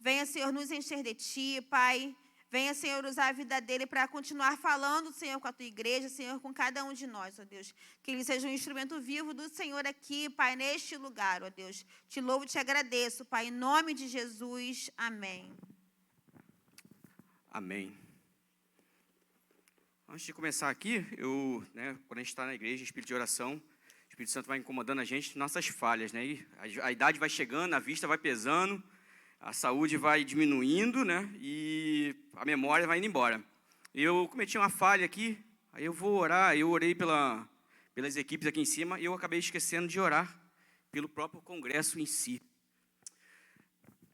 Venha, Senhor, nos encher de Ti, Pai. Venha, Senhor, usar a vida dele para continuar falando, Senhor, com a Tua igreja, Senhor, com cada um de nós, ó Deus. Que ele seja um instrumento vivo do Senhor aqui, Pai, neste lugar, ó Deus. Te louvo e te agradeço, Pai, em nome de Jesus. Amém. Amém. Antes de começar aqui, quando a gente está na igreja, espírito de oração, o Espírito Santo vai incomodando a gente, nossas falhas, né? E a idade vai chegando, a vista vai pesando, a saúde vai diminuindo, né? E a memória vai indo embora. Eu cometi uma falha aqui, aí eu vou orar, eu orei pelas equipes aqui em cima, e eu acabei esquecendo de orar pelo próprio congresso em si.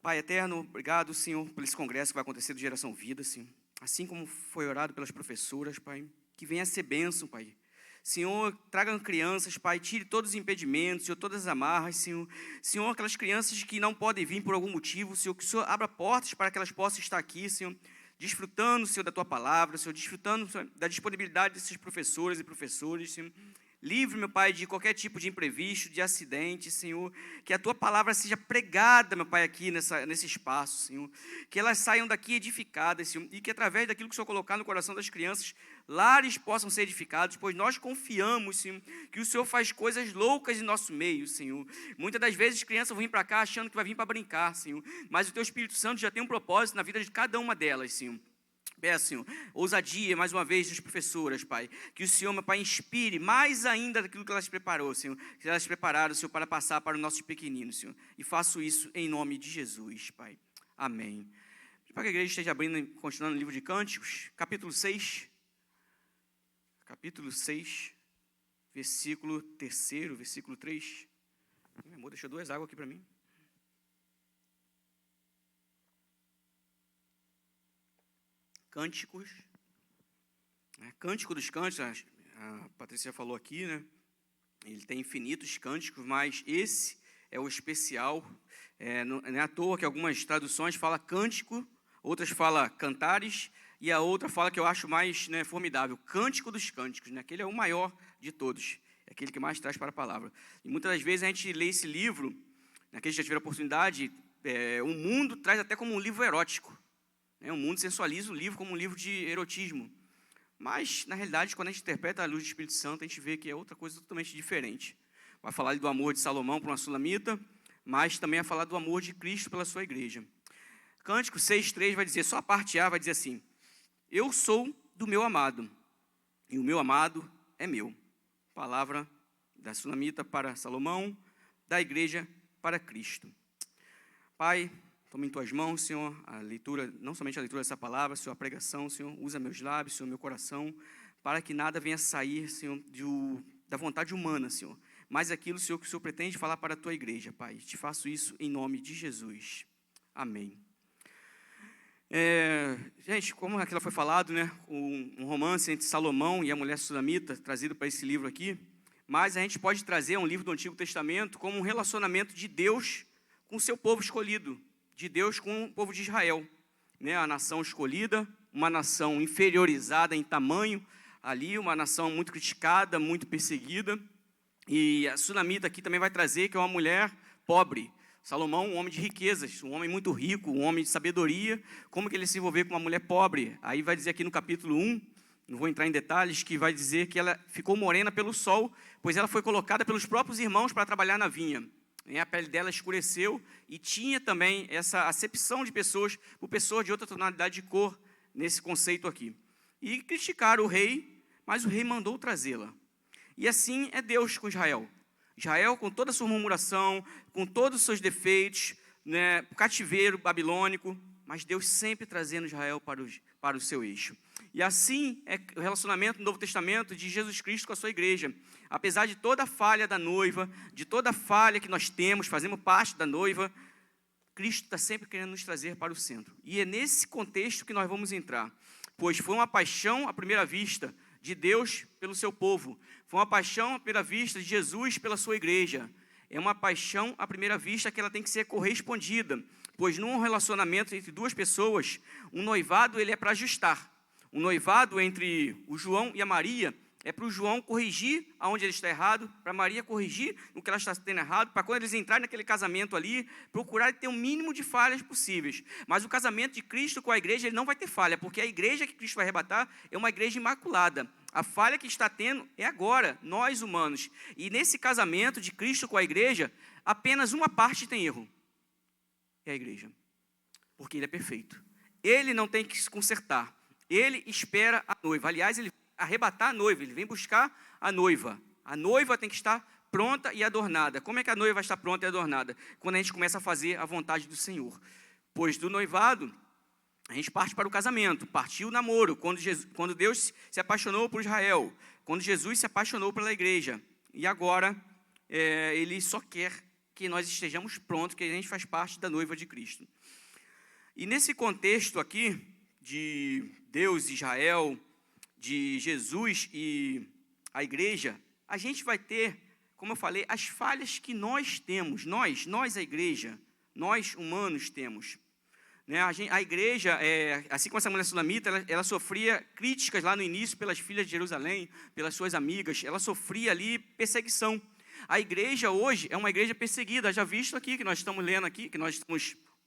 Pai eterno, obrigado, Senhor, por esse congresso que vai acontecer do Geração Vida, Senhor. Assim como foi orado pelas professoras, Pai, que venha a ser bênção, Pai. Senhor, tragam crianças, Pai, tire todos os impedimentos, Senhor, todas as amarras, Senhor. Senhor, aquelas crianças que não podem vir por algum motivo, Senhor, que o Senhor abra portas para que elas possam estar aqui, Senhor, desfrutando, Senhor, da Tua palavra, Senhor, desfrutando, Senhor, da disponibilidade desses professoras e professores, Senhor. Livre, meu Pai, de qualquer tipo de imprevisto, de acidente, Senhor. Que a Tua palavra seja pregada, meu Pai, aqui nesse espaço, Senhor. Que elas saiam daqui edificadas, Senhor. E que através daquilo que o Senhor colocar no coração das crianças, lares possam ser edificados, pois nós confiamos, Senhor, que o Senhor faz coisas loucas em nosso meio, Senhor. Muitas das vezes as crianças vão vir para cá achando que vai vir para brincar, Senhor. Mas o Teu Espírito Santo já tem um propósito na vida de cada uma delas, Senhor. Peço, Senhor, ousadia, mais uma vez, das professoras, Pai. Que o Senhor, meu Pai, inspire mais ainda daquilo que elas preparou, Senhor. Que elas prepararam, Senhor, para passar para os nossos pequeninos, Senhor. E faço isso em nome de Jesus, Pai. Amém. Para que a igreja esteja abrindo, continuando o livro de Cânticos, capítulo 6. Capítulo 6, versículo 3º, versículo 3. Meu amor, deixou 2 águas aqui para mim. Cânticos, né? Cântico dos Cânticos, a Patrícia falou aqui, né? Ele tem infinitos cânticos, mas esse é o especial. Não é à toa que algumas traduções falam cântico, outras falam cantares, e a outra fala que eu acho mais, né, formidável, Cântico dos Cânticos, né? Aquele é o maior de todos, é aquele que mais traz para a palavra. E muitas das vezes a gente lê esse livro, aqueles que já tiveram a oportunidade, o mundo traz até como um livro erótico. O mundo sensualiza o livro como um livro de erotismo. Mas, na realidade, quando a gente interpreta a luz do Espírito Santo, a gente vê que é outra coisa totalmente diferente. Vai falar do amor de Salomão para uma sulamita, mas também vai falar do amor de Cristo pela sua igreja. Cântico 6,3 vai dizer, só a parte A vai dizer assim: eu sou do meu amado, e o meu amado é meu. Palavra da sulamita para Salomão, da igreja para Cristo. Pai, toma em Tuas mãos, Senhor, a leitura, não somente a leitura dessa palavra, Senhor, a pregação, Senhor, usa meus lábios, Senhor, meu coração, para que nada venha sair, Senhor, da vontade humana, Senhor, mas aquilo, Senhor, que o Senhor pretende falar para a Tua igreja, Pai. Te faço isso em nome de Jesus. Amém. Gente, como aquilo foi falado, né, um romance entre Salomão e a mulher sulamita, trazido para esse livro aqui, mas a gente pode trazer um livro do Antigo Testamento como um relacionamento de Deus com o seu povo escolhido, de Deus com o povo de Israel, né? A nação escolhida, uma nação inferiorizada em tamanho, ali uma nação muito criticada, muito perseguida, e a sunamita aqui também vai trazer que é uma mulher pobre. Salomão, um homem de riquezas, um homem muito rico, um homem de sabedoria, como que ele se envolveu com uma mulher pobre? Aí vai dizer aqui no capítulo 1, não vou entrar em detalhes, que vai dizer que ela ficou morena pelo sol, pois ela foi colocada pelos próprios irmãos para trabalhar na vinha. A pele dela escureceu e tinha também essa acepção de pessoas por pessoas de outra tonalidade de cor nesse conceito aqui. E criticaram o rei, mas o rei mandou trazê-la. E assim é Deus com Israel. Israel com toda a sua murmuração, com todos os seus defeitos, né, cativeiro babilônico, mas Deus sempre trazendo Israel para o seu eixo. E assim é o relacionamento no Novo Testamento de Jesus Cristo com a sua igreja. Apesar de toda a falha da noiva, de toda a falha que nós temos, fazemos parte da noiva, Cristo está sempre querendo nos trazer para o centro. E é nesse contexto que nós vamos entrar, pois foi uma paixão à primeira vista de Deus pelo seu povo. Foi uma paixão à primeira vista de Jesus pela sua igreja. É uma paixão à primeira vista que ela tem que ser correspondida, pois num relacionamento entre duas pessoas, um noivado ele é para ajustar. Um noivado entre o João e a Maria é para o João corrigir aonde ele está errado, para Maria corrigir no que ela está tendo errado, para quando eles entrarem naquele casamento ali, procurar ter o mínimo de falhas possíveis. Mas o casamento de Cristo com a igreja, ele não vai ter falha, porque a igreja que Cristo vai arrebatar é uma igreja imaculada. A falha que está tendo é agora, nós humanos. E nesse casamento de Cristo com a igreja, apenas uma parte tem erro. É a igreja. Porque ele é perfeito. Ele não tem que se consertar. Ele espera a noiva. Aliás, ele vem arrebatar a noiva, ele vem buscar a noiva. A noiva tem que estar pronta e adornada. Como é que a noiva vai estar pronta e adornada? Quando a gente começa a fazer a vontade do Senhor. Pois do noivado, a gente parte para o casamento. Partiu o namoro, quando Deus se apaixonou por Israel. Quando Jesus se apaixonou pela igreja. E agora, ele só quer que nós estejamos prontos, que a gente faz parte da noiva de Cristo. E nesse contexto aqui, de Deus, Israel, de Jesus e a igreja, a gente vai ter, como eu falei, as falhas que nós temos, nós a igreja, nós humanos temos. Né? A igreja, assim como essa mulher sunamita, ela sofria críticas lá no início pelas filhas de Jerusalém, pelas suas amigas, ela sofria ali perseguição. A igreja hoje é uma igreja perseguida, já visto aqui, que nós estamos lendo aqui, que nós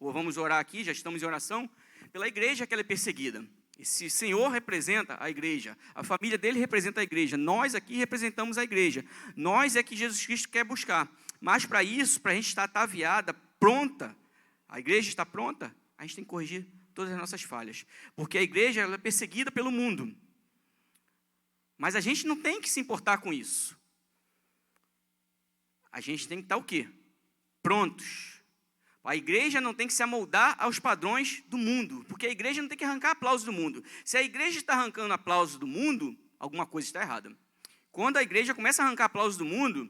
vamos orar aqui, já estamos em oração, pela igreja que ela é perseguida. Esse Senhor representa a igreja, a família dele representa a igreja, nós aqui representamos a igreja, nós é que Jesus Cristo quer buscar. Mas para isso, para a gente estar ataviada, pronta, a igreja está pronta, a gente tem que corrigir todas as nossas falhas, porque a igreja ela é perseguida pelo mundo, mas a gente não tem que se importar com isso. A gente tem que estar o quê? Prontos. A igreja não tem que se amoldar aos padrões do mundo, porque a igreja não tem que arrancar aplausos do mundo. Se a igreja está arrancando aplausos do mundo, alguma coisa está errada. Quando a igreja começa a arrancar aplausos do mundo,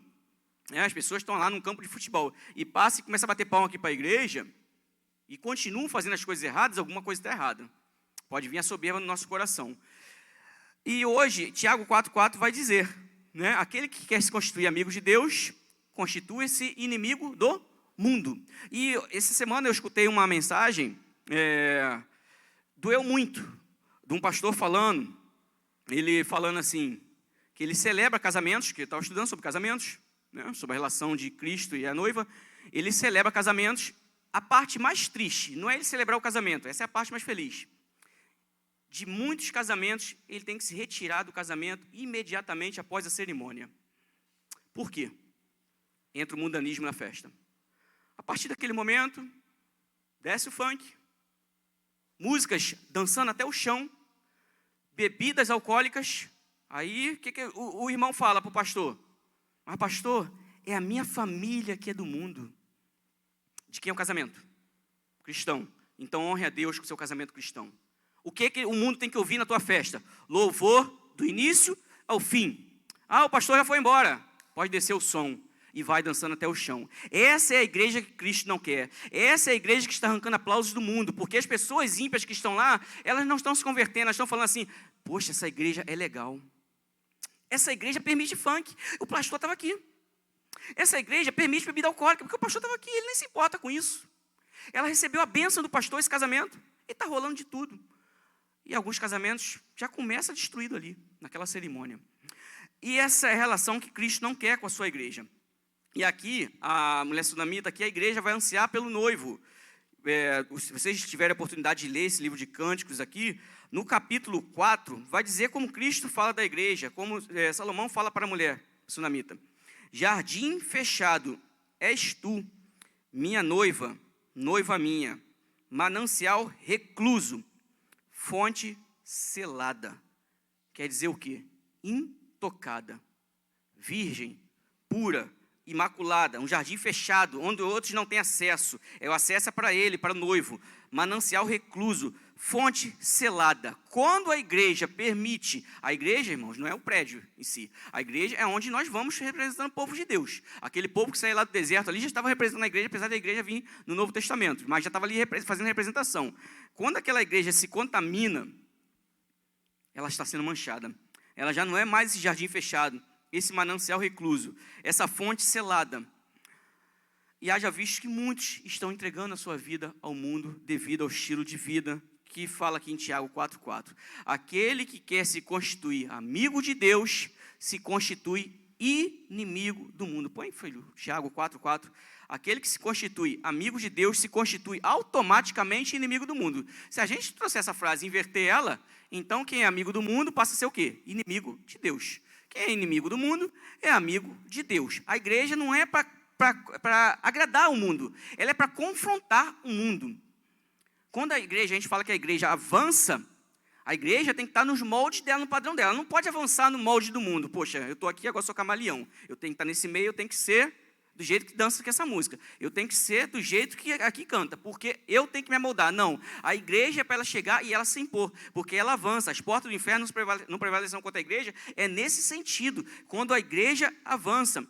as pessoas estão lá num campo de futebol e passa e começa a bater palma aqui para a igreja e continuam fazendo as coisas erradas, alguma coisa está errada. Pode vir a soberba no nosso coração. E hoje, Tiago 4,4 vai dizer, né, aquele que quer se constituir amigo de Deus, constitui-se inimigo do mundo. E essa semana eu escutei uma mensagem, doeu muito, de um pastor falando, ele falando assim, que ele celebra casamentos, que eu estava estudando sobre casamentos, né, sobre a relação de Cristo e a noiva, ele celebra casamentos. A parte mais triste não é ele celebrar o casamento, essa é a parte mais feliz. De muitos casamentos, ele tem que se retirar do casamento imediatamente após a cerimônia. Por quê? Entra o mundanismo na festa. A partir daquele momento, desce o funk, músicas dançando até o chão, bebidas alcoólicas. Aí, o irmão fala para o pastor? Mas pastor, é a minha família que é do mundo. De quem é o casamento? Cristão. Então honre a Deus com o seu casamento cristão. O que o mundo tem que ouvir na tua festa? Louvor do início ao fim. Ah, o pastor já foi embora. Pode descer o som. E vai dançando até o chão. Essa é a igreja que Cristo não quer. Essa é a igreja que está arrancando aplausos do mundo. Porque as pessoas ímpias que estão lá, elas não estão se convertendo, elas estão falando assim, poxa, essa igreja é legal. Essa igreja permite funk. O pastor estava aqui. Essa igreja permite bebida alcoólica, porque o pastor estava aqui, ele nem se importa com isso. Ela recebeu a bênção do pastor, esse casamento, e está rolando de tudo. E alguns casamentos já começam destruído ali, naquela cerimônia. E essa é a relação que Cristo não quer com a sua igreja. E aqui, a mulher sunamita, aqui a igreja vai ansiar pelo noivo. Se vocês tiverem a oportunidade de ler esse livro de cânticos aqui, no capítulo 4, vai dizer como Cristo fala da igreja, como Salomão fala para a mulher sunamita. Jardim fechado és tu, minha noiva, noiva minha, manancial recluso, fonte selada. Quer dizer o quê? Intocada, virgem, pura, imaculada, um jardim fechado, onde outros não têm acesso. O acesso é para ele, para o noivo. Manancial recluso, fonte selada. Quando a igreja permite, a igreja, irmãos, não é o prédio em si. A igreja é onde nós vamos representando o povo de Deus. Aquele povo que saiu lá do deserto ali já estava representando a igreja, apesar da igreja vir no Novo Testamento, mas já estava ali fazendo representação. Quando aquela igreja se contamina, ela está sendo manchada. Ela já não é mais esse jardim fechado, esse manancial recluso, essa fonte selada. E haja visto que muitos estão entregando a sua vida ao mundo devido ao estilo de vida que fala aqui em Tiago 4,4. Aquele que quer se constituir amigo de Deus, se constitui inimigo do mundo. Põe, filho, Tiago 4,4. Aquele que se constitui amigo de Deus, se constitui automaticamente inimigo do mundo. Se a gente trouxer essa frase e inverter ela, então quem é amigo do mundo passa a ser o quê? Inimigo de Deus. Quem é inimigo do mundo é amigo de Deus. A igreja não é para agradar o mundo, ela é para confrontar o mundo. Quando a gente fala que a igreja avança, a igreja tem que estar nos moldes dela, no padrão dela. Ela não pode avançar no molde do mundo. Poxa, eu estou aqui, agora sou camaleão. Eu tenho que estar nesse meio, eu tenho que ser do jeito que dança com essa música. Eu tenho que ser do jeito que aqui canta, porque eu tenho que me amoldar. Não, a igreja é para ela chegar e ela se impor, porque ela avança. As portas do inferno não prevalecerão contra a igreja, é nesse sentido, quando a igreja avança.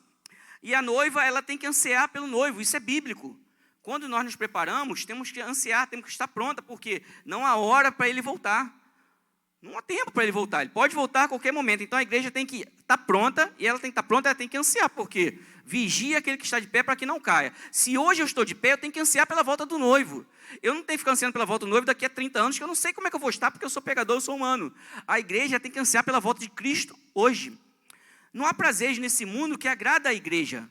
E a noiva, ela tem que ansiar pelo noivo, isso é bíblico. Quando nós nos preparamos, temos que ansiar, temos que estar pronta, porque não há hora para ele voltar. Não há tempo para ele voltar, ele pode voltar a qualquer momento. Então a igreja tem que estar pronta, e ela tem que estar pronta, ela tem que ansiar, porque vigia aquele que está de pé para que não caia. Se hoje eu estou de pé, eu tenho que ansiar pela volta do noivo. Eu não tenho que ficar ansiando pela volta do noivo daqui a 30 anos, que eu não sei como é que eu vou estar, porque eu sou pecador, eu sou humano. A igreja tem que ansiar pela volta de Cristo hoje. Não há prazeres nesse mundo que agrada a igreja.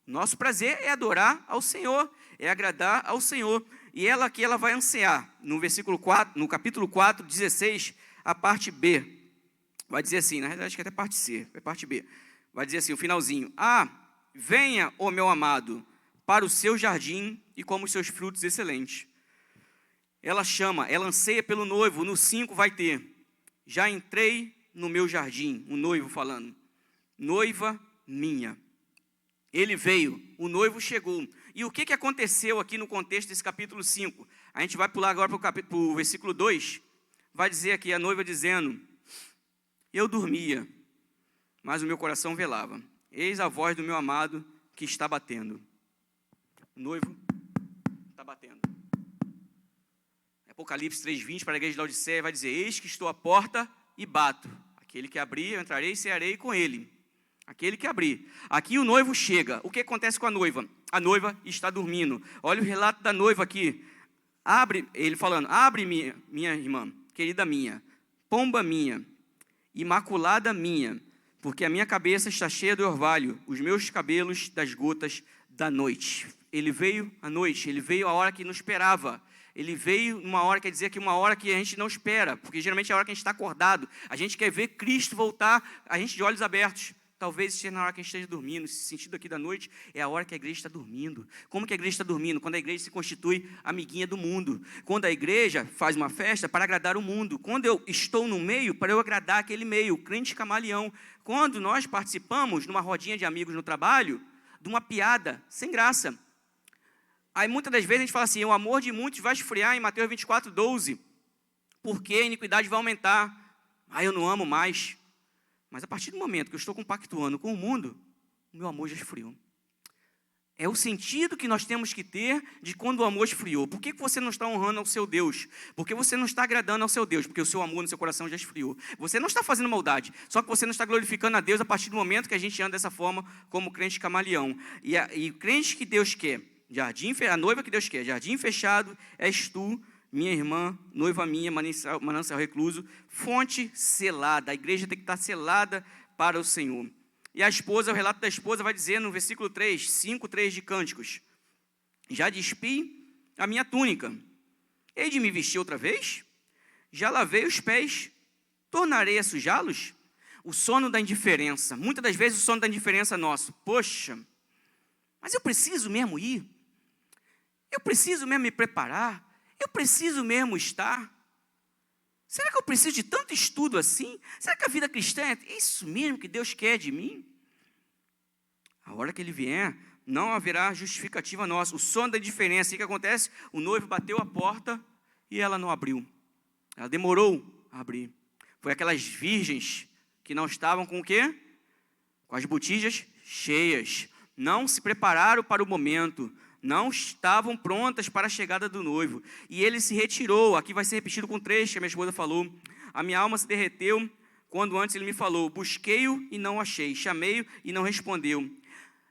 O nosso prazer é adorar ao Senhor, é agradar ao Senhor. E ela aqui, ela vai ansiar, no versículo 4, no capítulo 4, 16, a parte B, vai dizer assim, na verdade acho que até parte C, é parte B, vai dizer assim, o finalzinho, venha, ó meu amado, para o seu jardim e como os seus frutos excelentes. Ela chama, ela anseia pelo noivo, no 5 vai ter, já entrei no meu jardim, o noivo falando, noiva minha. Ele veio, o noivo chegou. E o que aconteceu aqui no contexto desse capítulo 5? A gente vai pular agora para o versículo 2, vai dizer aqui, a noiva dizendo, eu dormia, mas o meu coração velava. Eis a voz do meu amado que está batendo. O noivo está batendo. Apocalipse 3:20 para a igreja de Laodiceia vai dizer, eis que estou à porta e bato. Aquele que abrir, eu entrarei e cearei com ele. Aquele que abrir. Aqui o noivo chega. O que acontece com a noiva? A noiva está dormindo. Olha o relato da noiva aqui. Abre, ele falando, abre minha irmã, querida minha, pomba minha, imaculada minha, porque a minha cabeça está cheia de orvalho, os meus cabelos das gotas da noite. Ele veio à noite, ele veio a hora que não esperava. Ele veio numa hora, quer dizer que uma hora que a gente não espera, porque geralmente é a hora que a gente está acordado. A gente quer ver Cristo voltar, a gente de olhos abertos. Talvez esteja na hora que a gente esteja dormindo. Esse sentido aqui da noite é a hora que a igreja está dormindo. Como que a igreja está dormindo? Quando a igreja se constitui amiguinha do mundo. Quando a igreja faz uma festa para agradar o mundo. Quando eu estou no meio, para eu agradar aquele meio, o crente camaleão. Quando nós participamos numa rodinha de amigos no trabalho, de uma piada sem graça. Aí muitas das vezes a gente fala assim, o amor de muitos vai esfriar em Mateus 24:12. Porque a iniquidade vai aumentar. Eu não amo mais. Mas a partir do momento que eu estou compactuando com o mundo, o meu amor já esfriou. É o sentido que nós temos que ter de quando o amor esfriou. Por que você não está honrando ao seu Deus? Porque você não está agradando ao seu Deus, porque o seu amor no seu coração já esfriou. Você não está fazendo maldade, só que você não está glorificando a Deus a partir do momento que a gente anda dessa forma como crente camaleão. E o crente que Deus quer, a noiva que Deus quer, jardim fechado, és tu, minha irmã, noiva minha, manancial recluso, fonte selada. A igreja tem que estar selada para o Senhor. E a esposa, o relato da esposa vai dizer no versículo 3, 5:3 de Cânticos, já despi a minha túnica, hei de me vestir outra vez? Já lavei os pés, tornarei a sujá-los? O sono da indiferença, muitas das vezes o sono da indiferença é nosso. Poxa, mas eu preciso mesmo ir? Eu preciso mesmo me preparar? Eu preciso mesmo estar? Será que eu preciso de tanto estudo assim? Será que a vida cristã é isso mesmo que Deus quer de mim? A hora que Ele vier, não haverá justificativa nossa. O sono da indiferença, o que acontece? O noivo bateu a porta e ela não abriu. Ela demorou a abrir. Foi aquelas virgens que não estavam com o quê? Com as botijas cheias. Não se prepararam para o momento. Não estavam prontas para a chegada do noivo. E ele se retirou. Aqui vai ser repetido com 3, que a minha esposa falou. A minha alma se derreteu quando antes ele me falou. Busquei-o e não achei. Chamei-o e não respondeu.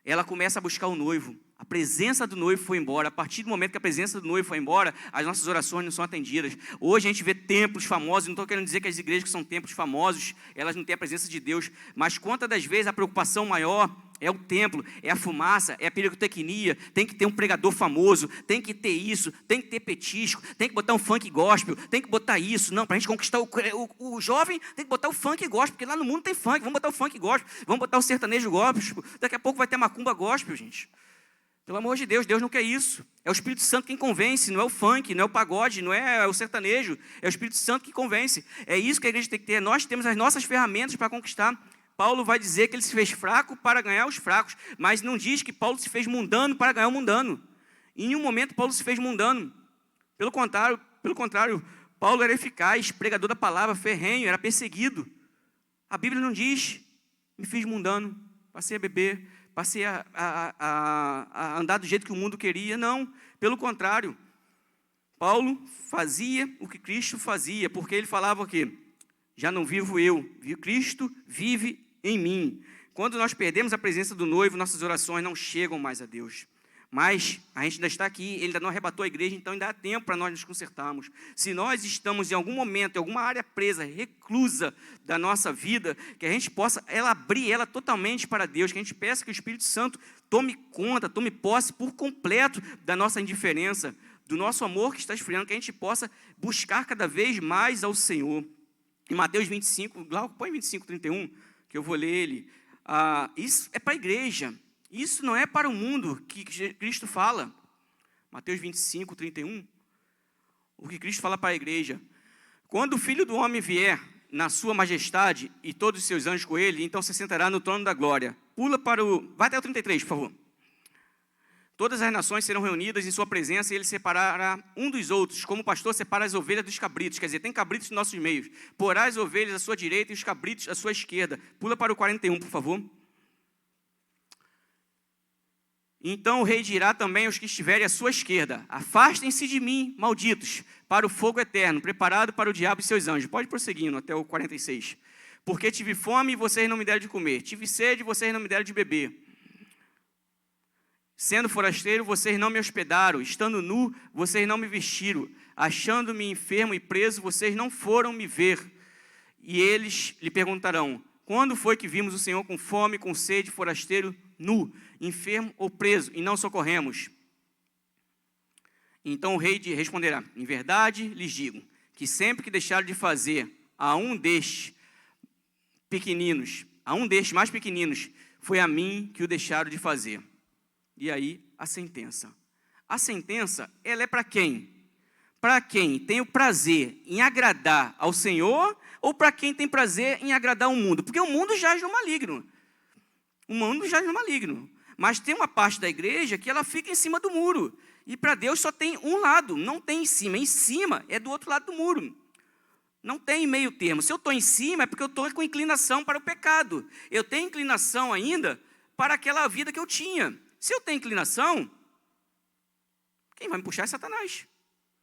Ela começa a buscar o noivo. A presença do noivo foi embora. A partir do momento que a presença do noivo foi embora, as nossas orações não são atendidas. Hoje a gente vê templos famosos, não estou querendo dizer que as igrejas que são templos famosos, elas não têm a presença de Deus, mas quantas das vezes a preocupação maior é o templo, é a fumaça, é a pirotecnia, tem que ter um pregador famoso, tem que ter isso, tem que ter petisco, tem que botar um funk gospel, tem que botar isso. Não, para a gente conquistar o jovem, tem que botar o funk gospel, porque lá no mundo tem funk, vamos botar o funk gospel, vamos botar o sertanejo gospel, daqui a pouco vai ter macumba gospel, gente. Pelo amor de Deus, Deus não quer isso. É o Espírito Santo quem convence, não é o funk, não é o pagode, não é o sertanejo. É o Espírito Santo que convence. É isso que a igreja tem que ter. Nós temos as nossas ferramentas para conquistar. Paulo vai dizer que ele se fez fraco para ganhar os fracos, mas não diz que Paulo se fez mundano para ganhar o mundano. Em nenhum momento Paulo se fez mundano. Pelo contrário, Paulo era eficaz, pregador da palavra, ferrenho, era perseguido. A Bíblia não diz, me fiz mundano, passei a beber, passei a andar do jeito que o mundo queria. Não, pelo contrário. Paulo fazia o que Cristo fazia, porque ele falava que já não vivo eu, Cristo vive em mim. Quando nós perdemos a presença do noivo, nossas orações não chegam mais a Deus. Mas a gente ainda está aqui, ele ainda não arrebatou a igreja, então ainda há tempo para nós nos consertarmos. Se nós estamos em algum momento, em alguma área presa, reclusa da nossa vida, que a gente possa abrir ela totalmente para Deus, que a gente peça que o Espírito Santo tome conta, tome posse por completo da nossa indiferença, do nosso amor que está esfriando, que a gente possa buscar cada vez mais ao Senhor. Em Mateus 25, Glauco, põe 25, 31, que eu vou ler ele. Isso é para a igreja. Isso não é para o mundo que Cristo fala. Mateus 25, 31. O que Cristo fala para a igreja. Quando o Filho do Homem vier na sua majestade e todos os seus anjos com ele, então se sentará no trono da glória. Vai até o 33, por favor. Todas as nações serão reunidas em sua presença e ele separará um dos outros, como o pastor separa as ovelhas dos cabritos. Quer dizer, tem cabritos nos nossos meios. Porá as ovelhas à sua direita e os cabritos à sua esquerda. Pula para o 41, por favor. Então o rei dirá também aos que estiverem à sua esquerda: afastem-se de mim, malditos, para o fogo eterno, preparado para o diabo e seus anjos. Pode prosseguindo até o 46. Porque tive fome e vocês não me deram de comer. Tive sede e vocês não me deram de beber. Sendo forasteiro, vocês não me hospedaram. Estando nu, vocês não me vestiram. Achando-me enfermo e preso, vocês não foram me ver. E eles lhe perguntarão: quando foi que vimos o Senhor com fome, com sede, forasteiro, nu, enfermo ou preso, e não socorremos? Então o rei responderá: em verdade lhes digo, que sempre que deixaram de fazer a um destes mais pequeninos, foi a mim que o deixaram de fazer. E aí a sentença. A sentença, ela é para quem? Para quem tem o prazer em agradar ao Senhor, ou para quem tem prazer em agradar o mundo? Porque o mundo jaz no maligno. O mundo jaz no maligno. Mas tem uma parte da igreja que ela fica em cima do muro. E para Deus só tem um lado, não tem em cima. Em cima é do outro lado do muro. Não tem meio termo. Se eu estou em cima é porque eu estou com inclinação para o pecado. Eu tenho inclinação ainda para aquela vida que eu tinha. Se eu tenho inclinação, quem vai me puxar é Satanás.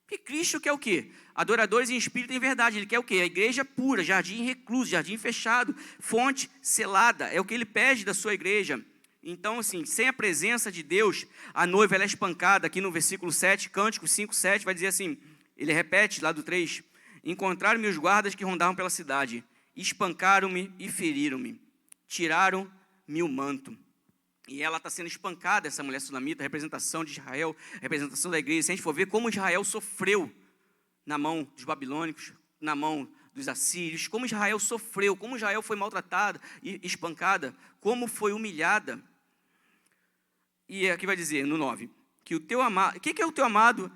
Porque Cristo quer o quê? Adoradores em espírito e em verdade. Ele quer o quê? A igreja pura, jardim recluso, jardim fechado, fonte selada. É o que ele pede da sua igreja. Então, assim, sem a presença de Deus, a noiva ela é espancada. Aqui no versículo 7, Cântico 5, 7, vai dizer assim, ele repete lá do 3, encontraram-me os guardas que rondavam pela cidade, espancaram-me e feriram-me, tiraram-me o manto. E ela está sendo espancada, essa mulher sunamita, representação de Israel, representação da igreja. Se a gente for ver como Israel sofreu na mão dos babilônicos, na mão dos assírios, como Israel sofreu, como Israel foi maltratada e espancada, como foi humilhada. E aqui vai dizer, no 9, que o teu amado... O que é o teu amado?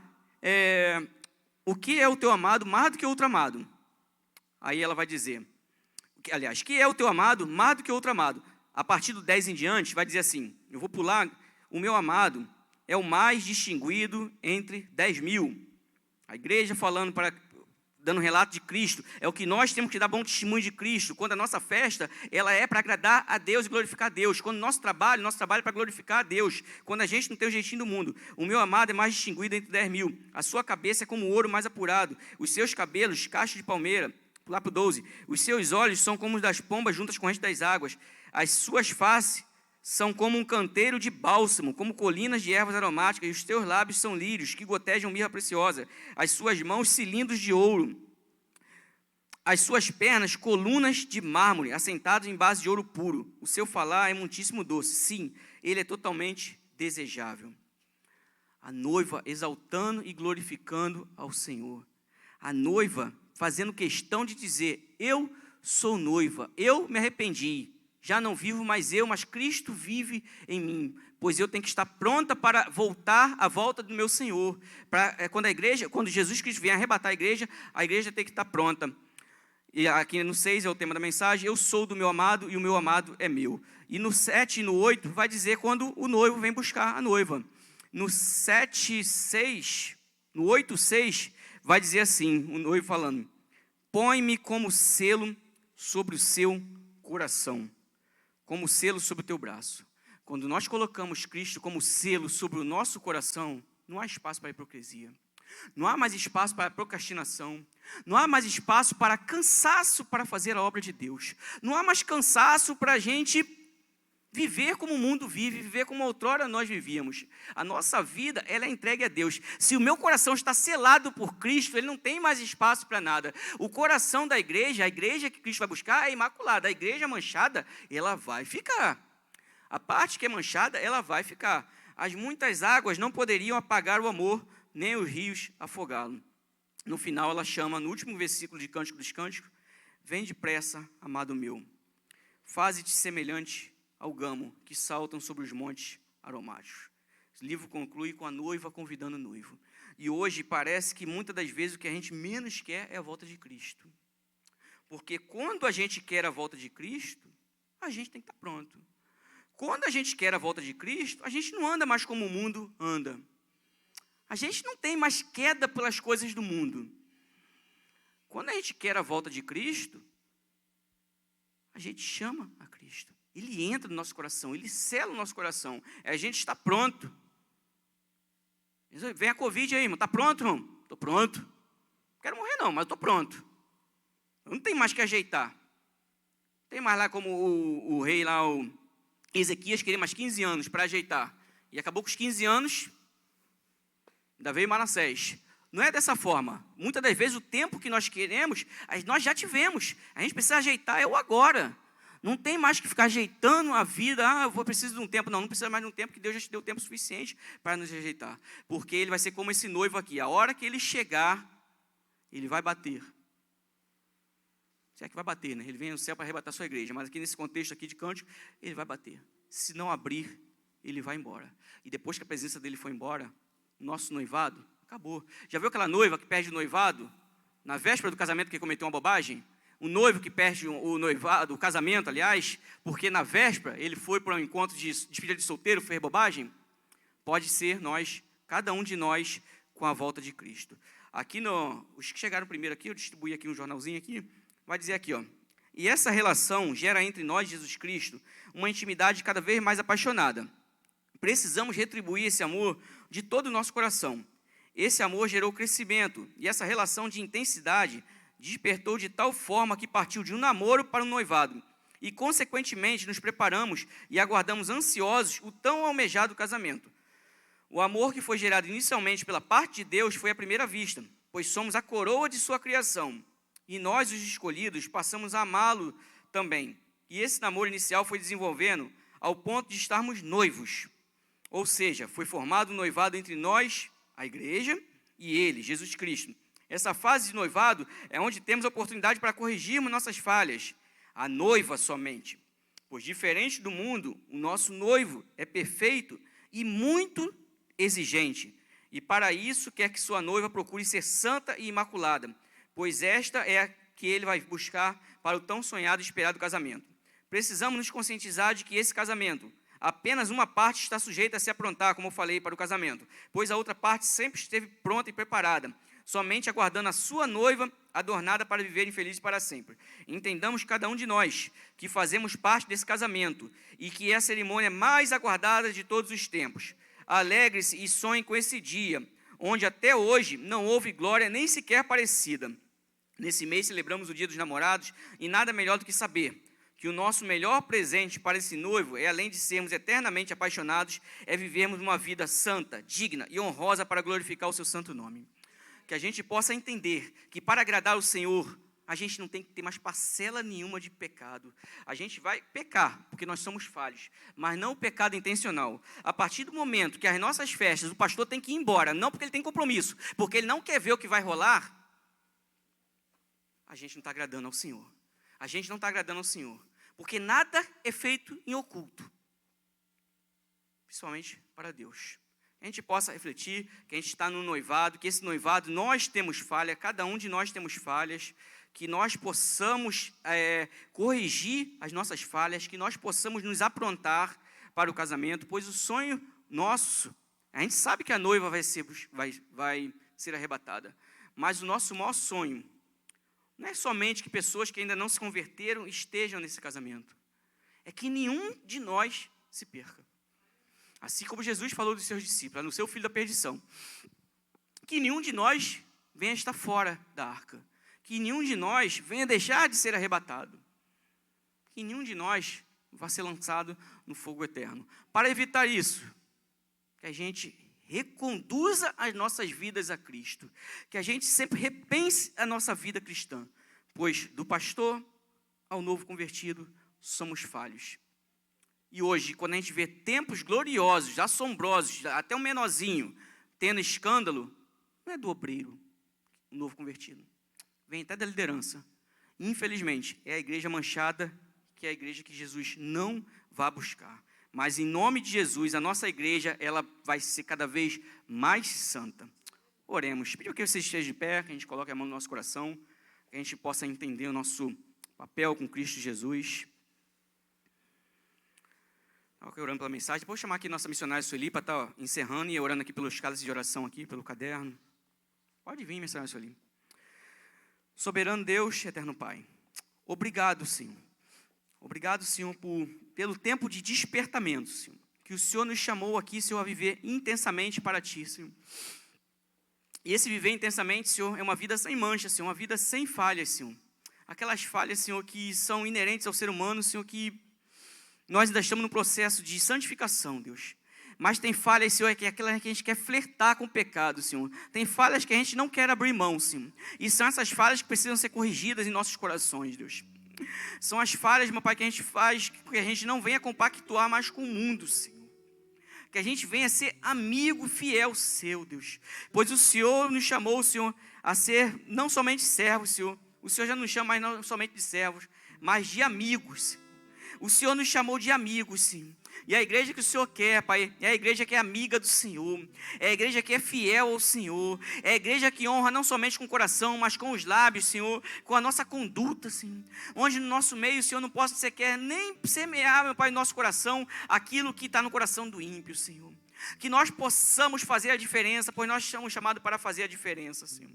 O que é o teu amado mais do que outro amado? Aí ela vai dizer, aliás, que é o teu amado mais do que outro amado? A partir do 10 em diante, vai dizer assim, eu vou pular, o meu amado é o mais distinguido entre 10 mil. A igreja dando relato de Cristo, é o que nós temos que dar bom testemunho de Cristo. Quando a nossa festa, ela é para agradar a Deus e glorificar a Deus. Quando o nosso trabalho é para glorificar a Deus. Quando a gente não tem o jeitinho do mundo. O meu amado é mais distinguido entre 10 mil. A sua cabeça é como o ouro mais apurado. Os seus cabelos, cacho de palmeira. Lá para o 12. Os seus olhos são como os das pombas juntas com correntes das águas. As suas faces são como um canteiro de bálsamo, como colinas de ervas aromáticas, e os teus lábios são lírios, que gotejam mirra preciosa, as suas mãos cilindros de ouro, as suas pernas colunas de mármore, assentadas em base de ouro puro. O seu falar é muitíssimo doce, sim, ele é totalmente desejável. A noiva exaltando e glorificando ao Senhor. A noiva fazendo questão de dizer, eu sou noiva, eu me arrependi, já não vivo mais eu, mas Cristo vive em mim, pois eu tenho que estar pronta para voltar à volta do meu Senhor. Quando Jesus Cristo vier arrebatar a igreja tem que estar pronta. E aqui no 6 é o tema da mensagem, eu sou do meu amado e o meu amado é meu. E no 7 e no 8 vai dizer quando o noivo vem buscar a noiva. No 7:6, no 8:6, vai dizer assim, o noivo falando, põe-me como selo sobre o seu coração, como selo sobre o teu braço. Quando nós colocamos Cristo como selo sobre o nosso coração, não há espaço para hipocrisia. Não há mais espaço para procrastinação. Não há mais espaço para cansaço para fazer a obra de Deus. Não há mais cansaço para a gente viver como o mundo vive, viver como outrora nós vivíamos. A nossa vida, ela é entregue a Deus. Se o meu coração está selado por Cristo, ele não tem mais espaço para nada. O coração da igreja, a igreja que Cristo vai buscar é imaculada. A igreja manchada, ela vai ficar. A parte que é manchada, ela vai ficar. As muitas águas não poderiam apagar o amor, nem os rios afogá-lo. No final ela chama, no último versículo de Cântico dos Cânticos, vem depressa, amado meu, faze-te semelhante ao gamo que saltam sobre os montes aromáticos. O livro conclui com a noiva convidando o noivo. E hoje parece que muitas das vezes o que a gente menos quer é a volta de Cristo. Porque quando a gente quer a volta de Cristo, a gente tem que estar pronto. Quando a gente quer a volta de Cristo, a gente não anda mais como o mundo anda. A gente não tem mais queda pelas coisas do mundo. Quando a gente quer a volta de Cristo, a gente chama a Cristo. Ele entra no nosso coração, ele sela o nosso coração. A gente está pronto. Vem a Covid aí, irmão. Está pronto, irmão? Estou pronto. Não quero morrer não, mas estou pronto. Não tem mais que ajeitar. Tem mais lá como o rei lá, o Ezequias, queria mais 15 anos para ajeitar. E acabou com os 15 anos, ainda veio Manassés. Não é dessa forma. Muitas das vezes o tempo que nós queremos, nós já tivemos. A gente precisa ajeitar, é o agora. Não tem mais que ficar ajeitando a vida. Eu preciso de um tempo. Não precisa mais de um tempo, que Deus já te deu tempo suficiente para nos ajeitar. Porque ele vai ser como esse noivo aqui. A hora que ele chegar, ele vai bater. Se é que vai bater, né? Ele vem no céu para arrebatar a sua igreja. Mas aqui nesse contexto aqui de cântico, ele vai bater. Se não abrir, ele vai embora. E depois que a presença dele for embora, nosso noivado acabou. Já viu aquela noiva que perde o noivado na véspera do casamento que cometeu uma bobagem? O noivo que perde o noivado, o casamento, aliás, porque na véspera ele foi para um encontro de despedida de solteiro, fez bobagem? Pode ser nós, cada um de nós, com a volta de Cristo. Aqui, os que chegaram primeiro aqui, eu distribuí aqui um jornalzinho aqui, vai dizer aqui, ó. E essa relação gera entre nós, Jesus Cristo, uma intimidade cada vez mais apaixonada. Precisamos retribuir esse amor de todo o nosso coração. Esse amor gerou crescimento, e essa relação de intensidade despertou de tal forma que partiu de um namoro para um noivado. E, consequentemente, nos preparamos e aguardamos ansiosos o tão almejado casamento. O amor que foi gerado inicialmente pela parte de Deus foi à primeira vista, pois somos a coroa de sua criação. E nós, os escolhidos, passamos a amá-lo também. E esse namoro inicial foi desenvolvendo ao ponto de estarmos noivos. Ou seja, foi formado um noivado entre nós, a igreja, e ele, Jesus Cristo. Essa fase de noivado é onde temos a oportunidade para corrigirmos nossas falhas. A noiva somente. Pois diferente do mundo, o nosso noivo é perfeito e muito exigente. E para isso quer que sua noiva procure ser santa e imaculada, pois esta é a que ele vai buscar para o tão sonhado e esperado casamento. Precisamos nos conscientizar de que esse casamento, apenas uma parte está sujeita a se aprontar, como eu falei, para o casamento, pois a outra parte sempre esteve pronta e preparada, somente aguardando a sua noiva adornada para viverem felizes para sempre. Entendamos cada um de nós que fazemos parte desse casamento e que é a cerimônia mais aguardada de todos os tempos. Alegre-se e sonhe com esse dia, onde até hoje não houve glória nem sequer parecida. Nesse mês celebramos o Dia dos Namorados e nada melhor do que saber que o nosso melhor presente para esse noivo é, além de sermos eternamente apaixonados, é vivermos uma vida santa, digna e honrosa para glorificar o seu santo nome. Que a gente possa entender que para agradar o Senhor, a gente não tem que ter mais parcela nenhuma de pecado. A gente vai pecar, porque nós somos falhos, mas não o pecado intencional. A partir do momento que as nossas festas, o pastor tem que ir embora, não porque ele tem compromisso, porque ele não quer ver o que vai rolar, a gente não está agradando ao Senhor. A gente não está agradando ao Senhor, porque nada é feito em oculto, principalmente para Deus. Que a gente possa refletir que a gente está no noivado, que esse noivado nós temos falha, cada um de nós temos falhas, que nós possamos corrigir as nossas falhas, que nós possamos nos aprontar para o casamento, pois o sonho nosso, a gente sabe que a noiva vai ser arrebatada, mas o nosso maior sonho não é somente que pessoas que ainda não se converteram estejam nesse casamento, é que nenhum de nós se perca. Assim como Jesus falou dos seus discípulos, no seu filho da perdição, que nenhum de nós venha estar fora da arca, que nenhum de nós venha deixar de ser arrebatado, que nenhum de nós vá ser lançado no fogo eterno. Para evitar isso, que a gente reconduza as nossas vidas a Cristo, que a gente sempre repense a nossa vida cristã, pois do pastor ao novo convertido somos falhos. E hoje, quando a gente vê tempos gloriosos, assombrosos, até um menorzinho tendo escândalo, não é do obreiro, o novo convertido, vem até da liderança. Infelizmente, é a igreja manchada, que é a igreja que Jesus não vai buscar. Mas em nome de Jesus, a nossa igreja, ela vai ser cada vez mais santa. Oremos. Pedir que você esteja de pé, que a gente coloque a mão no nosso coração, que a gente possa entender o nosso papel com Cristo Jesus. Estava orando pela mensagem. Vou chamar aqui nossa missionária Sueli para estar encerrando e orando aqui pelos cálices de oração aqui, pelo caderno. Pode vir, missionária Sueli. Soberano Deus, eterno Pai, obrigado, Senhor. Obrigado, Senhor, pelo tempo de despertamento, Senhor, que o Senhor nos chamou aqui, Senhor, a viver intensamente para Ti, Senhor. E esse viver intensamente, Senhor, é uma vida sem mancha, Senhor, uma vida sem falhas, Senhor. Aquelas falhas, Senhor, que são inerentes ao ser humano, Senhor, que nós ainda estamos no processo de santificação, Deus. Mas tem falhas, Senhor, que é aquela que a gente quer flertar com o pecado, Senhor. Tem falhas que a gente não quer abrir mão, Senhor. E são essas falhas que precisam ser corrigidas em nossos corações, Deus. São as falhas, meu Pai, que a gente faz, que a gente não venha compactuar mais com o mundo, Senhor. Que a gente venha ser amigo fiel seu, Deus. Pois o Senhor nos chamou, Senhor, a ser não somente servos, Senhor. O Senhor já nos chama mais não somente de servos, mas de amigos, Senhor. O Senhor nos chamou de amigos, Senhor. E a igreja que o Senhor quer, Pai, é a igreja que é amiga do Senhor, é a igreja que é fiel ao Senhor, é a igreja que honra não somente com o coração, mas com os lábios, Senhor, com a nossa conduta, Senhor. Onde no nosso meio, Senhor, não possa sequer nem semear, meu Pai, no nosso coração, aquilo que está no coração do ímpio, Senhor. Que nós possamos fazer a diferença, pois nós somos chamados para fazer a diferença, Senhor.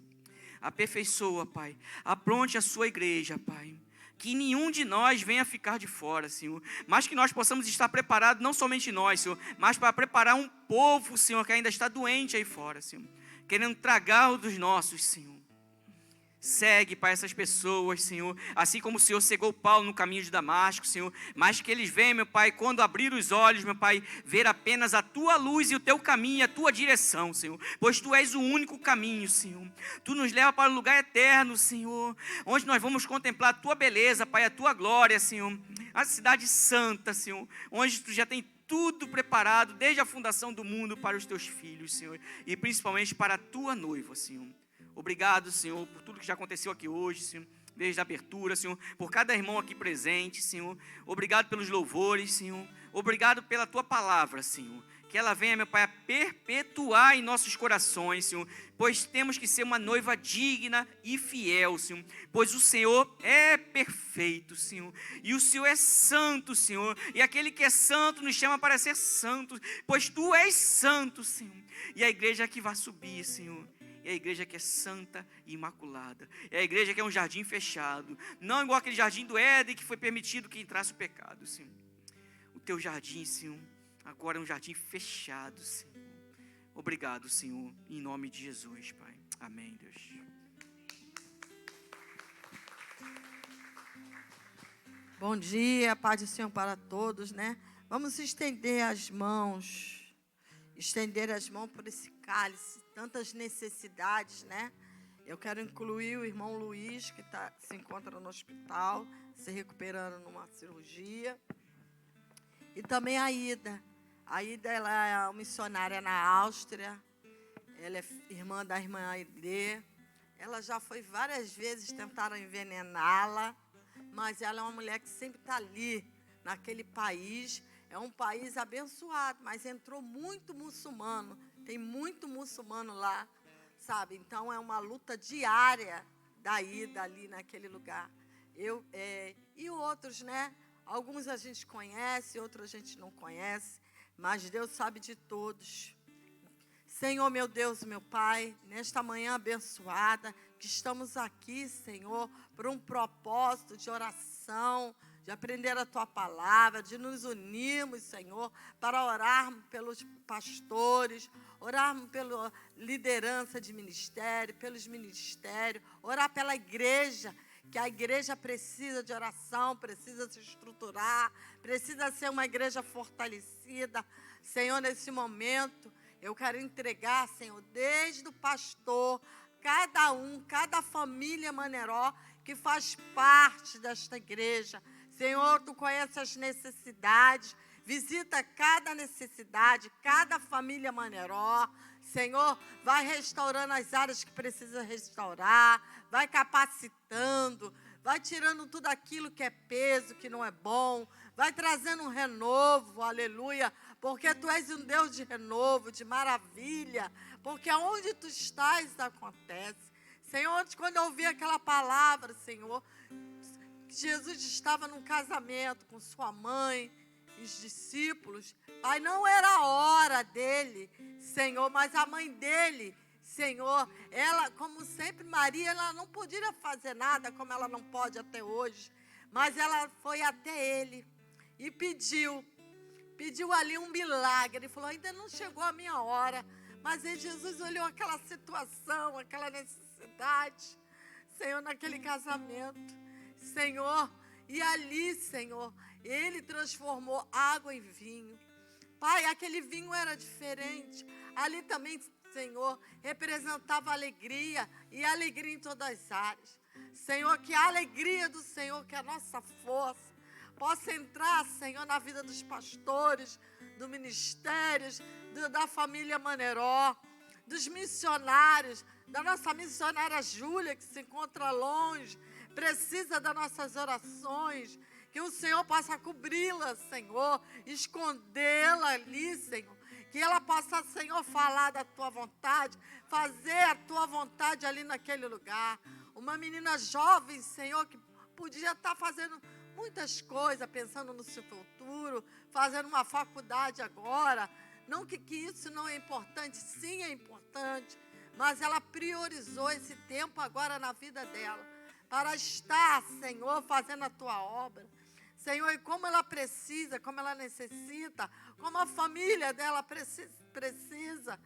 Aperfeiçoa, Pai, apronte a sua igreja, Pai. Que nenhum de nós venha ficar de fora, Senhor. Mas que nós possamos estar preparados, não somente nós, Senhor, mas para preparar um povo, Senhor, que ainda está doente aí fora, Senhor. Querendo tragar o dos nossos, Senhor. Segue para essas pessoas, Senhor, assim como o Senhor cegou Paulo no caminho de Damasco, Senhor, mas que eles venham, meu Pai, quando abrir os olhos, meu Pai, ver apenas a Tua luz e o Teu caminho e a Tua direção, Senhor, pois Tu és o único caminho, Senhor. Tu nos leva para o lugar eterno, Senhor, onde nós vamos contemplar a Tua beleza, Pai, a Tua glória, Senhor, a cidade santa, Senhor, onde Tu já tem tudo preparado desde a fundação do mundo para os Teus filhos, Senhor, e principalmente para a Tua noiva, Senhor. Obrigado, Senhor, por tudo que já aconteceu aqui hoje, Senhor, desde a abertura, Senhor, por cada irmão aqui presente, Senhor. Obrigado pelos louvores, Senhor. Obrigado pela Tua palavra, Senhor. Que ela venha, meu Pai, a perpetuar em nossos corações, Senhor, pois temos que ser uma noiva digna e fiel, Senhor, pois o Senhor é perfeito, Senhor, e o Senhor é santo, Senhor, e aquele que é santo nos chama para ser santo, pois Tu és santo, Senhor, e a igreja que vai subir, Senhor, é a igreja que é santa e imaculada. É a igreja que é um jardim fechado. Não igual aquele jardim do Éden que foi permitido que entrasse o pecado, Senhor. O Teu jardim, Senhor, agora é um jardim fechado, Senhor. Obrigado, Senhor, em nome de Jesus, Pai. Amém, Deus. Bom dia, paz do Senhor para todos, né? Vamos estender as mãos por esse cálice, tantas necessidades, né? Eu quero incluir o irmão Luiz, que se encontra no hospital, se recuperando numa cirurgia. E também a Ida. A Ida, ela é uma missionária na Áustria. Ela é irmã da irmã Aide. Ela já foi várias vezes, tentaram envenená-la. Mas ela é uma mulher que sempre está ali, naquele país. É um país abençoado, mas entrou muito muçulmano. Tem muito muçulmano lá, sabe? Então, é uma luta diária da ida ali naquele lugar. E outros, né? Alguns a gente conhece, outros a gente não conhece. Mas Deus sabe de todos. Senhor, meu Deus, meu Pai, nesta manhã abençoada, que estamos aqui, Senhor, por um propósito de oração, de aprender a Tua palavra, de nos unirmos, Senhor, para orarmos pelos pastores, orarmos pela liderança de ministério, pelos ministérios, orar pela igreja, que a igreja precisa de oração, precisa se estruturar, precisa ser uma igreja fortalecida. Senhor, nesse momento, eu quero entregar, Senhor, desde o pastor, cada família Maneró que faz parte desta igreja. Senhor, Tu conheces as necessidades, visita cada necessidade, cada família Maneró. Senhor, vai restaurando as áreas que precisa restaurar, vai capacitando, vai tirando tudo aquilo que é peso, que não é bom, vai trazendo um renovo, aleluia, porque Tu és um Deus de renovo, de maravilha, porque onde Tu estás, acontece. Senhor, quando eu ouvi aquela palavra, Senhor, Jesus estava num casamento com sua mãe, os discípulos. Pai, não era a hora dele, Senhor, mas a mãe dele, Senhor, ela, como sempre, Maria, ela não podia fazer nada, como ela não pode até hoje, mas ela foi até ele e pediu ali um milagre. Ele falou, ainda não chegou a minha hora, mas aí Jesus olhou aquela situação, aquela necessidade, Senhor, naquele casamento, Senhor, e ali, Senhor, Ele transformou água em vinho. Pai, aquele vinho era diferente. Ali também, Senhor, representava alegria, e alegria em todas as áreas. Senhor, que a alegria do Senhor, que a nossa força, possa entrar, Senhor, na vida dos pastores, do ministério, da família Maneró, dos missionários, da nossa missionária Júlia, que se encontra longe, precisa das nossas orações, que o Senhor possa cobri-la, Senhor, escondê-la ali, Senhor, que ela possa, Senhor, falar da Tua vontade, fazer a Tua vontade ali naquele lugar. Uma menina jovem, Senhor, que podia estar fazendo muitas coisas, pensando no seu futuro, fazendo uma faculdade agora. Não que isso não é importante, sim é importante, mas ela priorizou esse tempo agora na vida dela, para estar, Senhor, fazendo a Tua obra. Senhor, e como ela precisa, como ela necessita, como a família dela precisa.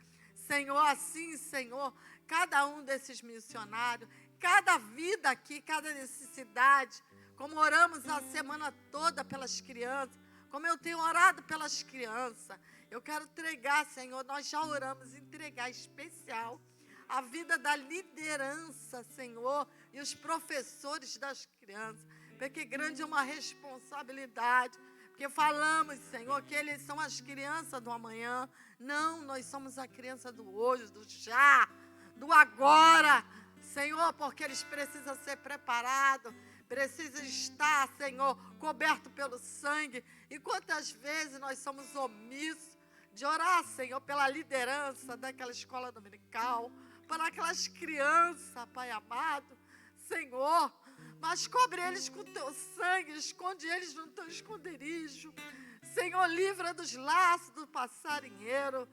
Senhor, assim, Senhor, cada um desses missionários, cada vida aqui, cada necessidade, como oramos a semana toda pelas crianças, como eu tenho orado pelas crianças, eu quero entregar, Senhor, nós já oramos, entregar especial a vida da liderança, Senhor, e os professores das crianças, porque grande é uma responsabilidade, porque falamos, Senhor, que eles são as crianças do amanhã. Não, nós somos a criança do hoje, do já, do agora, Senhor, porque eles precisam ser preparados, precisam estar, Senhor, coberto pelo sangue. E quantas vezes nós somos omissos de orar, Senhor, pela liderança daquela escola dominical, para aquelas crianças, Pai amado, Senhor, mas cobre eles com Teu sangue, esconde eles no Teu esconderijo, Senhor, livra dos laços do passarinheiro,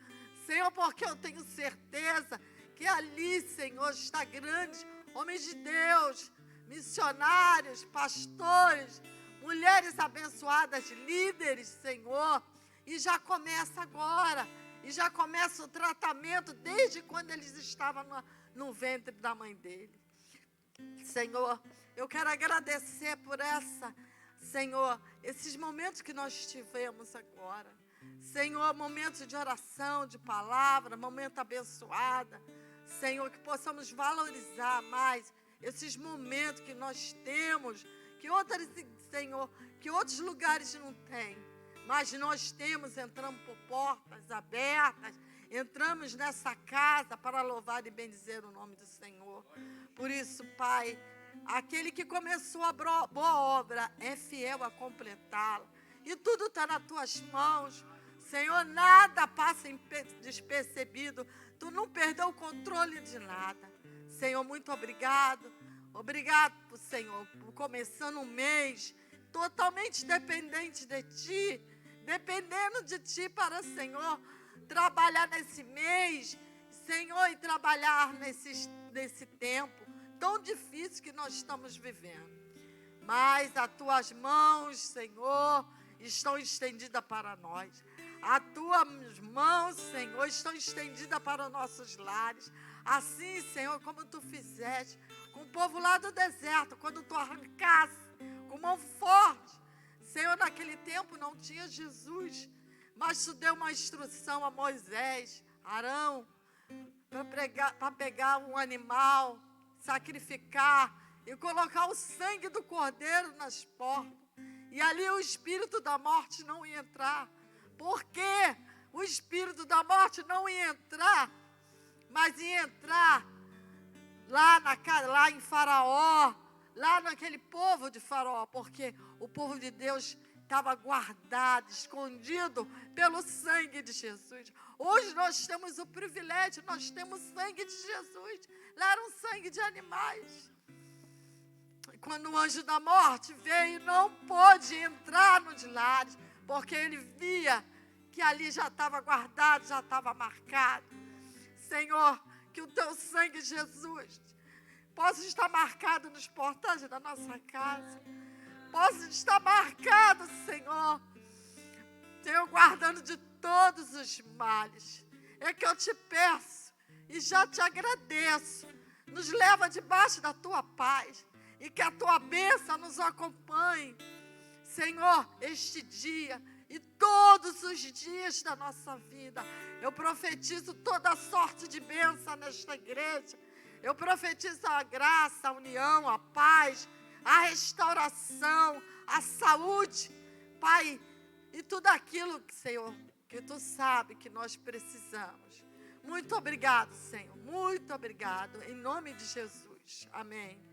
Senhor, porque eu tenho certeza que ali, Senhor, está grandes homens de Deus, missionários, pastores, mulheres abençoadas, líderes, Senhor, e já começa agora, e já começa o tratamento desde quando eles estavam no ventre da mãe dele. Senhor, eu quero agradecer por essa Senhor, esses momentos que nós tivemos agora, Senhor, momentos de oração, de palavra, momento abençoado, Senhor, que possamos valorizar mais esses momentos que nós temos, que outros, Senhor, que outros lugares não têm, mas nós temos, entramos por portas abertas, entramos nessa casa para louvar e bendizer o nome do Senhor. Por isso, Pai, aquele que começou a boa obra é fiel a completá-la. E tudo está nas tuas mãos. Senhor, nada passa despercebido. Tu não perdeu o controle de nada. Senhor, muito obrigado. Obrigado, Senhor, por começando um mês totalmente dependente de Ti. Dependendo de Ti para, Senhor, trabalhar nesse mês, Senhor, e trabalhar nesse tempo tão difícil que nós estamos vivendo. Mas as Tuas mãos, Senhor, estão estendidas para nós. As Tuas mãos, Senhor, estão estendidas para os nossos lares. Assim, Senhor, como Tu fizeste com o povo lá do deserto, quando Tu arrancasse com mão forte. Senhor, naquele tempo não tinha Jesus, mas Tu deu uma instrução a Moisés, Arão, para pegar um animal, sacrificar e colocar o sangue do cordeiro nas portas. E ali o espírito da morte não ia entrar. Por quê? O espírito da morte não ia entrar, mas ia entrar lá em Faraó, lá naquele povo de Faraó, porque o povo de Deus estava guardado, escondido pelo sangue de Jesus. Hoje nós temos o privilégio, nós temos sangue de Jesus. Lá era um sangue de animais. Quando o anjo da morte veio, não pôde entrar nos lares, porque ele via que ali já estava guardado, já estava marcado. Senhor, que o Teu sangue, Jesus, possa estar marcado nos portais da nossa casa. Possa estar marcado, Senhor, Senhor, guardando de todos os males. É que eu te peço e já te agradeço. Nos leva debaixo da Tua paz e que a Tua bênção nos acompanhe, Senhor, este dia e todos os dias da nossa vida. Eu profetizo toda sorte de bênção nesta igreja. Eu profetizo a graça, a união, a paz, a restauração, a saúde, Pai, e tudo aquilo, Senhor, que Tu sabe que nós precisamos. Muito obrigado, Senhor, muito obrigado, em nome de Jesus. Amém.